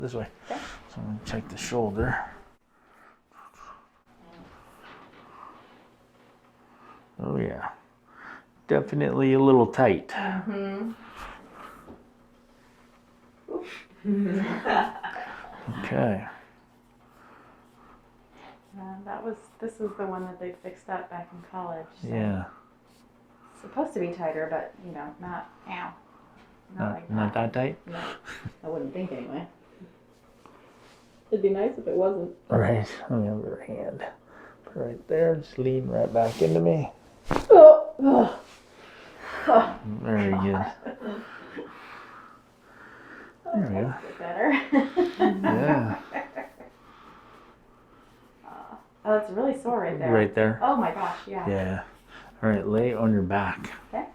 This way. Okay. So I'm going to check the shoulder. Oh yeah. Definitely a little tight. Mm-hmm. Okay. This is the one that they fixed up back in college. So Yeah. it's supposed to be tighter, but you know, not ow. Not that tight? No, I wouldn't think anyway. It'd be nice if it wasn't. Right. On the other hand. Put it right there. Just lean right back into me. Oh, oh. Oh. Very good. There we go. Better. Yeah. Oh, it's really sore right there. Right there? Oh my gosh, yeah. Yeah. All right, lay on your back. Okay.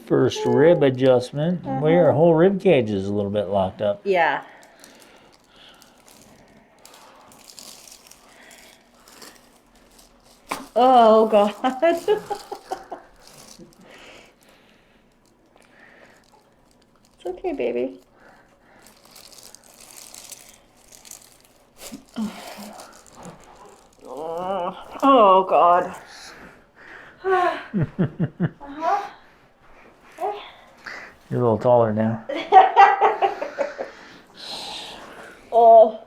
First rib adjustment. Well, your whole rib cage is a little bit locked up. Yeah. Oh God. It's okay, baby. Oh God. You're a little taller now. Oh.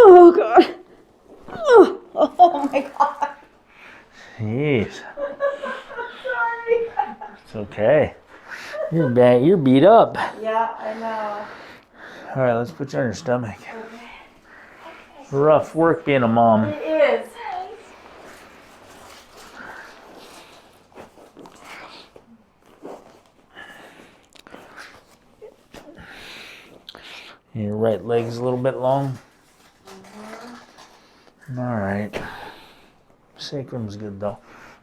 Oh God. Oh my God. Jeez. Sorry. It's okay. You're bad. You're beat up. Yeah, I know. All right, let's put you on your stomach. Rough work being a mom. It is. Your right leg's a little bit long. All right. Sacrum's good though.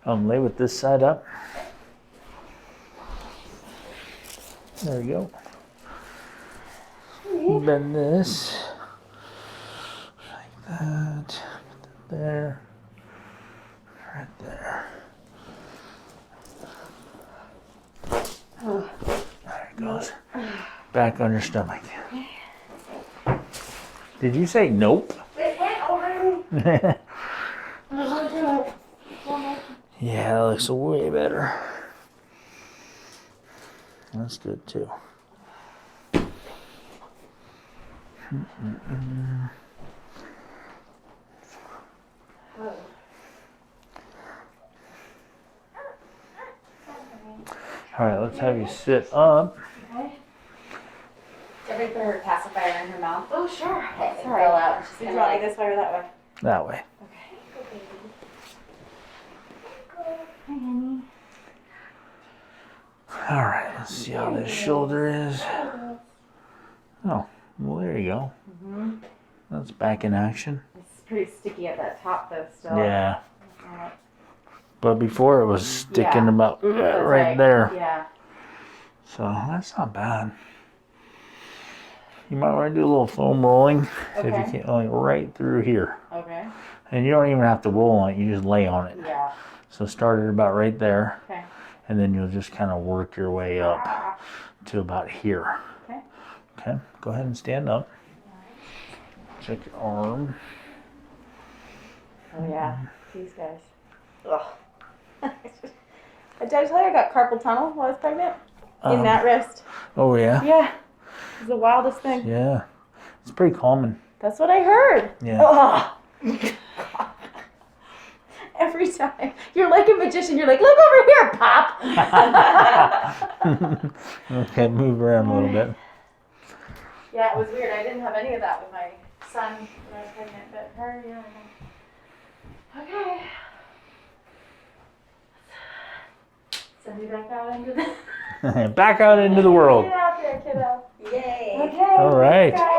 Lay with this side up. There we go. Bend this. Like that. Put that there. Right there. There it goes. Back on your stomach. Did you say nope? It went already. Yeah, that looks way better. That's good too. All right, let's have you sit up. Okay. Did we put her pacifier in her mouth? Oh, sure. Sorry. Sorry. Out. Did you want me this way or that way? That way. Okay. Go, baby. Go. Hi, honey. All right, let's see how this shoulder is. Oh, well, there you go. Mm-hmm. That's back in action. It's pretty sticky at that top, though, still. Yeah. But before it was sticking about right there. Yeah. So that's not bad. You might want to do a little foam rolling if you can, like right through here. Okay. And you don't even have to roll on it, you just lay on it. Yeah. So start it about right there. Okay. And then you'll just kind of work your way up to about here. Okay. Okay, go ahead and stand up. Check your arm. Oh, yeah. These guys. Ugh. Did I tell you I got carpal tunnel while I was pregnant? In that wrist. Oh, yeah? Yeah. It's the wildest thing. Yeah. It's pretty common. That's what I heard. Yeah. Ugh. Every time. You're like a magician. You're like, look over here, Pop. Okay, move around a little bit. Yeah, it was weird. I didn't have any of that with my son when I was pregnant, but her, yeah. Okay. Send you back out into the Back out into the world. Get out there, kiddo. Yay. Okay. All right. Guys.